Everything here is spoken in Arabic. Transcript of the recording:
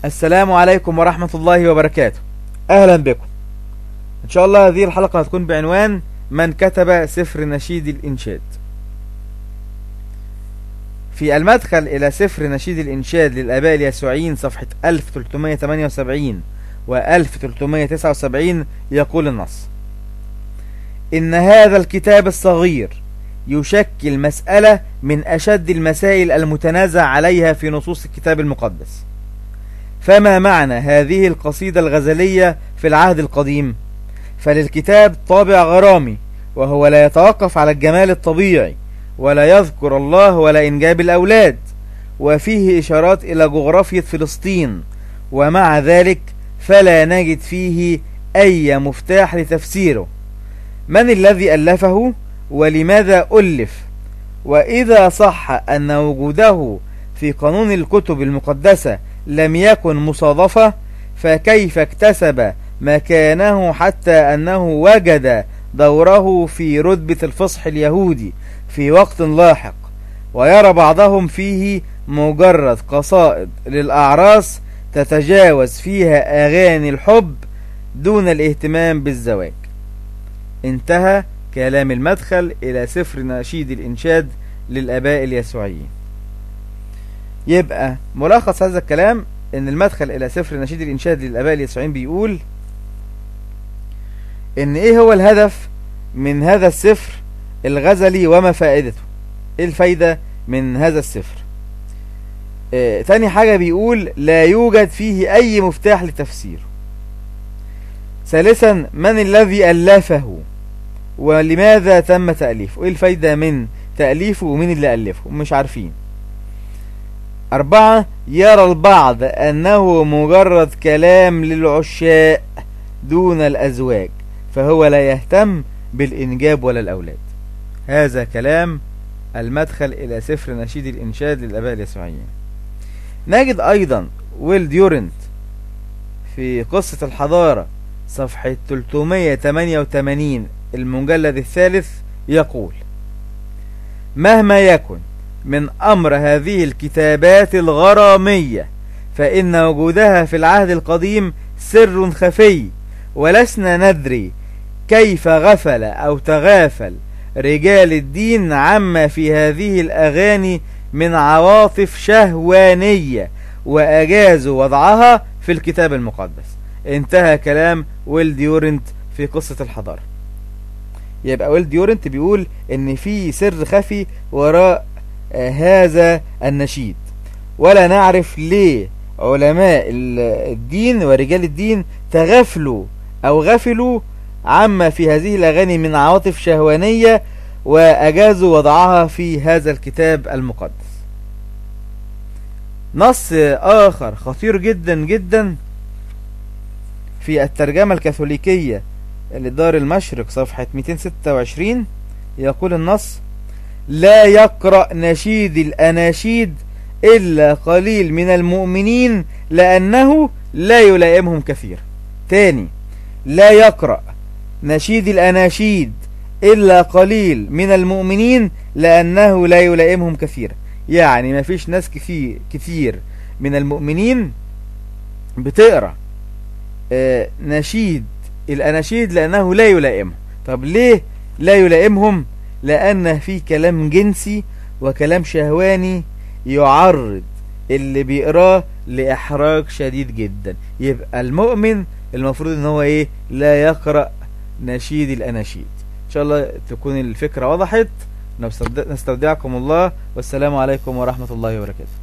السلام عليكم ورحمة الله وبركاته. أهلا بكم. إن شاء الله هذه الحلقة هتكون بعنوان من كتب سفر نشيد الإنشاد. في المدخل إلى سفر نشيد الإنشاد للآباء اليسوعيين صفحة 1378 و 1379 يقول النص: إن هذا الكتاب الصغير يشكل مسألة من أشد المسائل المتنازع عليها في نصوص الكتاب المقدس. فما معنى هذه القصيدة الغزلية في العهد القديم؟ فللكتاب طابع غرامي، وهو لا يتوقف على الجمال الطبيعي، ولا يذكر الله ولا إنجاب الأولاد، وفيه إشارات إلى جغرافية فلسطين، ومع ذلك فلا نجد فيه أي مفتاح لتفسيره. من الذي ألفه؟ ولماذا ألف؟ وإذا صح أن وجوده في قانون الكتب المقدسة لم يكن مصادفة، فكيف اكتسب مكانه حتى أنه وجد دوره في رتبة الفصح اليهودي في وقت لاحق، ويرى بعضهم فيه مجرد قصائد للأعراس تتجاوز فيها أغاني الحب دون الاهتمام بالزواج. انتهى كلام المدخل إلى سفر نشيد الإنشاد للآباء اليسوعيين. يبقى ملخص هذا الكلام ان المدخل الى سفر نشيد الانشاد للاباء اليسوعيين بيقول ان ايه هو الهدف من هذا السفر الغزلي وما فائدته، ايه الفايدة من هذا السفر. تاني حاجة بيقول لا يوجد فيه اي مفتاح لتفسيره. ثالثا من الذي ألفه ولماذا تم تأليفه، ايه الفايدة من تأليفه ومين اللي ألفه، مش عارفين. 4. يرى البعض أنه مجرد كلام للعشاء دون الأزواج، فهو لا يهتم بالإنجاب ولا الأولاد. هذا كلام المدخل إلى سفر نشيد الإنشاد للآباء اليسوعيين. نجد أيضا ويل ديورنت في قصة الحضارة صفحة 388 المجلد الثالث يقول: مهما يكن من أمر هذه الكتابات الغرامية فإن وجودها في العهد القديم سر خفي، ولسنا ندري كيف غفل أو تغافل رجال الدين عما في هذه الأغاني من عواطف شهوانية وأجازوا وضعها في الكتاب المقدس. انتهى كلام ويل ديورنت في قصة الحضارة. يبقى ويل ديورنت بيقول ان في سر خفي وراء هذا النشيد، ولا نعرف ليه علماء الدين ورجال الدين تغفلوا أو غفلوا عما في هذه الأغاني من عواطف شهوانية وأجازوا وضعها في هذا الكتاب المقدس. نص آخر خطير جدا جدا في الترجمة الكاثوليكية لدار المشرق صفحة 226 يقول النص: لا يقرأ نشيد الأناشيد إلا قليل من المؤمنين لأنه لا يلائمهم كثير. تاني، لا يقرأ نشيد الأناشيد إلا قليل من المؤمنين لأنه لا يلائمهم كثير. يعني ما فيش ناس كثير من المؤمنين بتقرأ نشيد الأناشيد لأنه لا يلائمهم. طب ليه لا يلائمهم؟ لأن في كلام جنسي وكلام شهواني يعرض اللي بيقراه لإحراج شديد جدا. يبقى المؤمن المفروض ان هو ايه؟ لا يقرأ نشيد الأناشيد. ان شاء الله تكون الفكرة وضحت. نستودعكم الله، والسلام عليكم ورحمة الله وبركاته.